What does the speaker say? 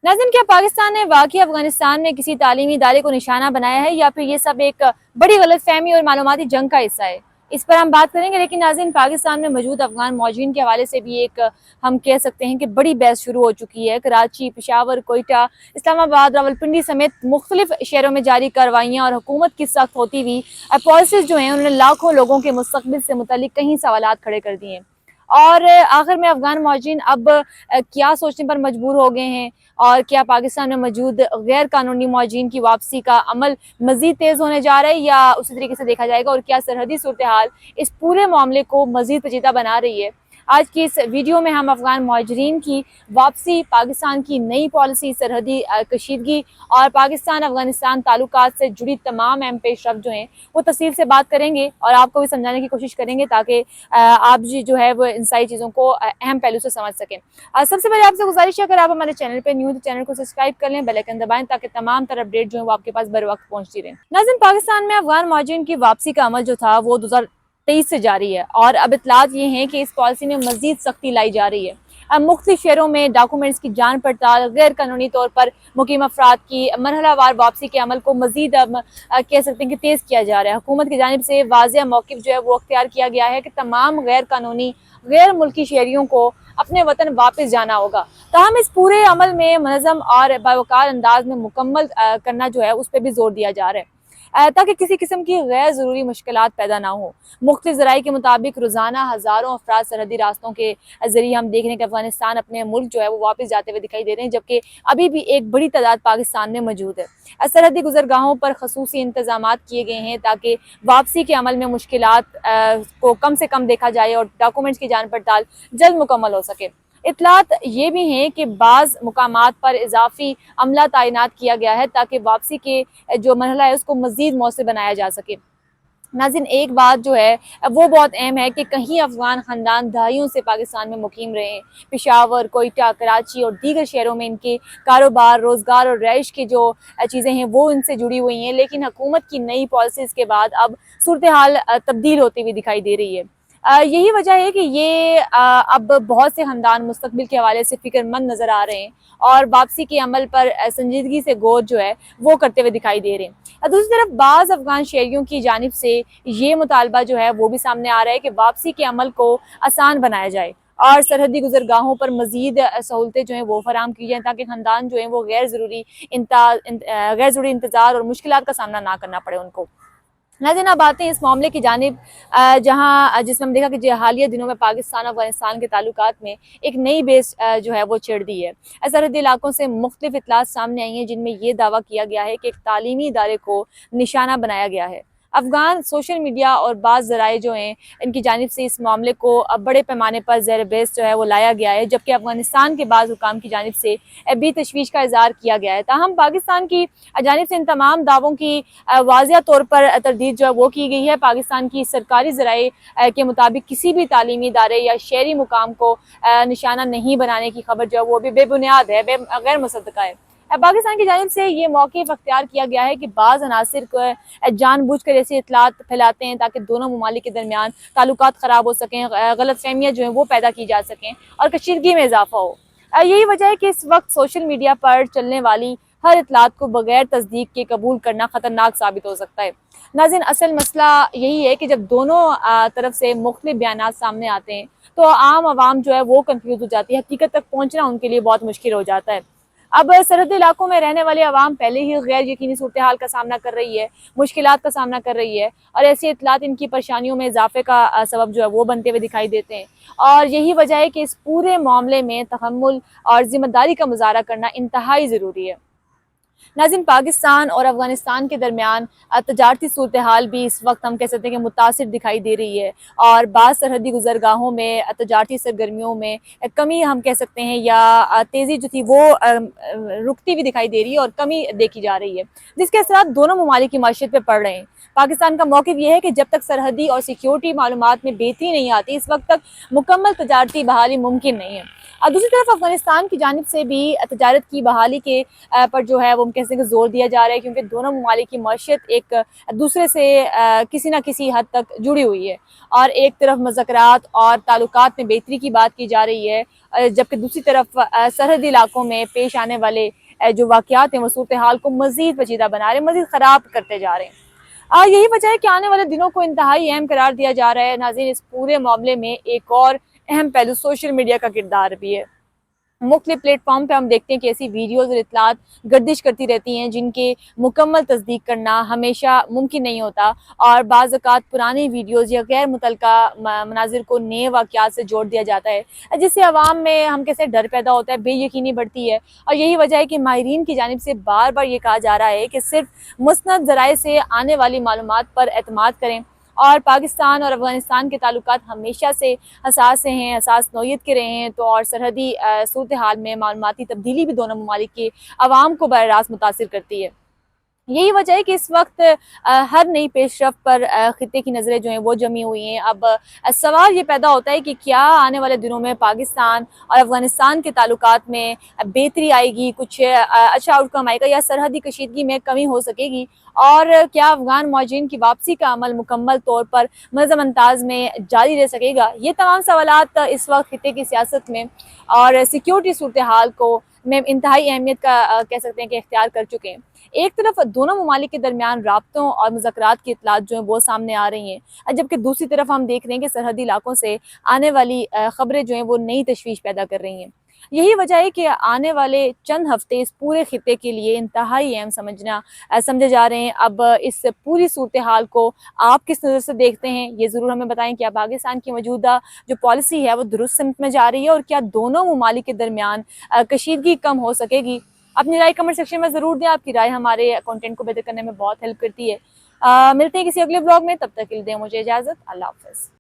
नाज़रीन, क्या पाकिस्तान ने वाकई अफगानिस्तान में किसी तालीमी इदारे को निशाना बनाया है या फिर ये सब एक बड़ी गलतफहमी और मालूमाती जंग का हिस्सा है? इस पर हम बात करेंगे। लेकिन नाज़रीन, पाकिस्तान में मौजूद अफगान मौजूदीन के हवाले से भी एक हम कह सकते हैं कि बड़ी बहस शुरू हो चुकी है। कराची, पेशावर, कोयटा, इस्लामाबाद, रावलपिंडी समेत मुख्तलिफ शहरों में जारी कार्रवाइयाँ और हुकूमत की सख्त होती हुई पॉलिसीज जो हैं उन्होंने लाखों लोगों के मुस्तकबिल से मुतल्लिक कई सवालात खड़े कर दिए हैं। और आखिर में अफगान मौजूदीन अब क्या सोचने पर मजबूर हो गए हैं, और क्या पाकिस्तान में मौजूद गैर कानूनी मौजूदीन की वापसी का अमल मजीद तेज़ होने जा रहा है या उसी तरीके से देखा जाएगा, और क्या सरहदी सूरत हाल इस पूरे मामले को मजीद पेचीदा बना रही है। आज की इस वीडियो में हम अफगान मुहाजिरीन की वापसी, पाकिस्तान की नई पॉलिसी, सरहदी कशीदगी और पाकिस्तान अफगानिस्तान ताल्लुकात से जुड़ी तमाम अहम पेशरफ्त जो हैं वो तफसील से बात करेंगे और आपको भी समझाने की कोशिश करेंगे ताकि आप जो है वो इन सारी चीज़ों को अहम पहलू से समझ सकें। सबसे पहले आपसे गुजारिश है, अगर आप हमारे चैनल पर न्यू तो चैनल को सब्सक्राइब कर लें, बेल आइकन दबाएं ताकि तमाम तरह अपडेट जो है वो आपके पास बर वक्त पहुंचती रहे। नाज़रीन, पाकिस्तान में अफगान मुहाजिरीन की वापसी का अमल जो था वो 2023 से जारी है और अब इतलात ये हैं कि इस पॉलिसी में मजीद सख्ती लाई जा रही है। अब मुख्तलिफ शहरों में डॉक्यूमेंट्स की जान पड़ताल, गैर कानूनी तौर पर मुकीम अफराद की मरहलावार वापसी के अमल को मजीद अब कह सकते हैं कि तेज़ किया जा रहा है। हुकूमत की जानिब से वाज़ेह मौक़िफ़ जो है वो अख्तियार किया गया है कि तमाम गैर कानूनी गैर मुल्की शहरियों को अपने वतन वापस जाना होगा। ताहम इस पूरे अमल में मनज़म और बावकार अंदाज में मुकम्मल करना जो है उस पर भी जोर दिया जा रहा है ताकि किसी किस्म की गैर ज़रूरी मुश्किलात पैदा ना हो। मुख्तलिफ ज़राए के मुताबिक रोज़ाना हज़ारों अफराद सरहदी रास्तों के ज़रिए हम देख रहे हैं कि अफगानिस्तान अपने मुल्क जो है वो वापस जाते हुए दिखाई दे रहे हैं, जबकि अभी भी एक बड़ी तादाद पाकिस्तान में मौजूद है। सरहदी गुजरगाहों पर खसूसी इंतजामात किए गए हैं ताकि वापसी के अमल में मुश्किलात को कम से कम देखा जाए और डॉक्यूमेंट्स की जान पड़ताल जल्द मुकम्मल हो सके। इतलात ये भी हैं कि बाज़ मुकामात पर इजाफी अमला तैनात किया गया है ताकि वापसी के जो मरहला है उसको मज़ीद मौसर बनाया जा सके। नाज़रीन, एक बात जो है वो बहुत अहम है कि कहीं अफगान ख़ानदान दहाइयों से पाकिस्तान में मुकीम रहे हैं। पेशावर, कोयटा, कराची और दीगर शहरों में इनके कारोबार, रोज़गार और रहाइश की जो चीज़ें हैं वो इनसे जुड़ी हुई हैं, लेकिन हुकूमत की नई पॉलिसीज़ के बाद अब सूरत हाल तब्दील होती हुई दिखाई दे रही है। यही वजह है कि ये अब बहुत से ख़ानदान मुस्तकबिल के हवाले से फ़िक्रमंद नज़र आ रहे हैं और वापसी के अमल पर संजीदगी से गौर जो है वो करते हुए दिखाई दे रहे हैं। दूसरी तरफ बाज़ अफगान शहरियों की जानिब से ये मुतालबा जो है वो भी सामने आ रहा है कि वापसी के अमल को आसान बनाया जाए और सरहदी गुजरगाहों पर मज़ीद सहूलतें जो हैं वो फराम की जाएँ ताकि ख़ानदान जो हैं वो गैर ज़रूरी इंतज़ार और मुश्किलात का सामना ना करना पड़े उनको। नाज़रीन, अब आते हैं इस मामले की जानिब जिसमें हम देखा कि हालिया दिनों में पाकिस्तान अफगानिस्तान के ताल्लुकात में एक नई बेस जो है वो छिड़ दी है। सरहदी इलाकों से मुख्तलिफ इतलात सामने आई हैं जिनमें ये दावा किया गया है कि एक तालीमी इदारे को निशाना बनाया गया है। अफगान सोशल मीडिया और बाज़ ज़राए जो हैं इनकी जानिब से इस मामले को अब बड़े पैमाने पर ज़ेर बहस जो है वो लाया गया है, जबकि अफगानिस्तान के बाज़ हुकाम की जानिब से भी तशवीश का इज़हार किया गया है। ताहम पाकिस्तान की जानिब से इन तमाम दावों की वाज़िया तौर पर तरदीद जो है वो की गई है। पाकिस्तान की सरकारी ज़राए के मुताबिक किसी भी तालीमी इदारे या शहरी मुकाम को निशाना नहीं बनाने की खबर जो है वो भी बेबुनियाद है, गैर मुसद्दक़ा है। पाकिस्तान की जानिब से ये मौक़िफ़ अख्तियार किया गया है कि बाज़ अनासिर को जानबूझकर ऐसी इतलात फैलाते हैं ताकि दोनों ममालिक के दरमियान ताल्लुकात ख़राब हो सकें, गलतफ़हमियाँ जो हैं वो पैदा की जा सकें और कशीदगी में इजाफ़ा हो। यही वजह है कि इस वक्त सोशल मीडिया पर चलने वाली हर इतलात को बगैर तस्दीक के कबूल करना ख़तरनाक साबित हो सकता है। नाज़रीन, असल मसला यही है कि जब दोनों तरफ से मुख्तलिफ बयानात सामने आते हैं तो आम आवाम जो है वो कन्फ्यूज़ हो जाती है, हकीकत तक पहुँचना उनके लिए बहुत मुश्किल हो जाता है। अब सरहदी इलाकों में रहने वाले अवाम पहले ही गैर यकीनी सूरत हाल का सामना कर रही है, मुश्किलात का सामना कर रही है और ऐसी इतलात इनकी परेशानियों में इजाफे का सबब जो है वो बनते हुए दिखाई देते हैं। और यही वजह है कि इस पूरे मामले में तहम्मुल और ज़िम्मेदारी का मुज़ाहरा करना इंतहाई ज़रूरी है। नाज़रीन, पाकिस्तान और अफगानिस्तान के दरमियान तजारती सूरत हाल भी इस वक्त हम कह सकते हैं कि मुतासिर दिखाई दे रही है और बाज़ सरहदी गुजरगाहों में तजारती सरगर्मियों में कमी हम कह सकते हैं या तेज़ी जो थी वो रुकती हुई दिखाई दे रही है और कमी देखी जा रही है, जिसके असरात दोनों ममालिक की माशियत पर पड़ रहे हैं। पाकिस्तान का मौक़िफ़ ये है कि जब तक सरहदी और सिक्योरिटी मालूमात में बेहतरी नहीं आती, इस वक्त तक मुकम्मल तजारती बहाली मुमकिन नहीं है। دوسری طرف افغانستان کی جانب سے بھی تجارت کی بحالی کے پر جو ہے وہ ہم کہتے ہیں کہ زور دیا جا رہا ہے، کیونکہ دونوں ممالک کی معیشت ایک دوسرے سے کسی نہ کسی حد تک جڑی ہوئی ہے، اور ایک طرف مذاکرات اور تعلقات میں بہتری کی بات کی جا رہی ہے، جبکہ دوسری طرف سرحدی علاقوں میں پیش آنے والے جو واقعات ہیں وہ صورتحال کو مزید پیچیدہ بنا رہے ہیں، مزید خراب کرتے جا رہے ہیں۔ یہی وجہ ہے کہ آنے والے دنوں کو انتہائی اہم قرار دیا جا رہا ہے۔ ناظرین، اس پورے معاملے میں ایک اور اہم پہلو سوشل میڈیا کا کردار بھی ہے۔ مختلف پلیٹ فارم پہ ہم دیکھتے ہیں کہ ایسی ویڈیوز اور اطلاعات گردش کرتی رہتی ہیں جن کے مکمل تصدیق کرنا ہمیشہ ممکن نہیں ہوتا، اور بعض اوقات پرانی ویڈیوز یا غیر متعلقہ مناظر کو نئے واقعات سے جوڑ دیا جاتا ہے، جس سے عوام میں ہم کیسے ڈر پیدا ہوتا ہے، بے یقینی بڑھتی ہے، اور یہی وجہ ہے کہ ماہرین کی جانب سے بار بار یہ کہا جا رہا ہے کہ صرف مستند ذرائع سے آنے والی معلومات پر اعتماد کریں، اور پاکستان اور افغانستان کے تعلقات ہمیشہ سے حساس ہیں، حساس نوعیت کے رہے ہیں، تو اور سرحدی صورتحال میں معلوماتی تبدیلی بھی دونوں ممالک کے عوام کو براہ راست متاثر کرتی ہے۔ یہی وجہ ہے کہ اس وقت ہر نئی پیش رفت پر خطے کی نظریں جو ہیں وہ جمی ہوئی ہیں۔ اب سوال یہ پیدا ہوتا ہے کہ کیا آنے والے دنوں میں پاکستان اور افغانستان کے تعلقات میں بہتری آئے گی، کچھ اچھا آؤٹ کم آئے گا، یا سرحدی کشیدگی میں کمی ہو سکے گی، اور کیا افغان مہاجرین کی واپسی کا عمل مکمل طور پر منظم انداز میں جاری رہ سکے گا۔ یہ تمام سوالات اس وقت خطے کی سیاست میں اور سیکیورٹی صورتحال کو میں انتہائی اہمیت کا کہہ سکتے ہیں کہ اختیار کر چکے ہیں۔ ایک طرف دونوں ممالک کے درمیان رابطوں اور مذاکرات کی اطلاعات جو ہیں وہ سامنے آ رہی ہیں، جبکہ دوسری طرف ہم دیکھ رہے ہیں کہ سرحدی علاقوں سے آنے والی خبریں جو ہیں وہ نئی تشویش پیدا کر رہی ہیں۔ یہی وجہ ہے کہ آنے والے چند ہفتے اس پورے خطے کے لیے انتہائی اہم سمجھے جا رہے ہیں۔ اب اس پوری صورتحال کو آپ کس نظر سے دیکھتے ہیں، یہ ضرور ہمیں بتائیں۔ کیا پاکستان کی موجودہ جو پالیسی ہے وہ درست سمت میں جا رہی ہے، اور کیا دونوں ممالک کے درمیان کشیدگی کم ہو سکے گی؟ اپنی رائے کمنٹ سیکشن میں ضرور دیں، آپ کی رائے ہمارے کنٹینٹ کو بہتر کرنے میں بہت ہیلپ کرتی ہے۔ ملتے ہیں کسی اگلے بلاگ میں، تب تک کے لیے دیں مجھے اجازت۔ اللہ حافظ۔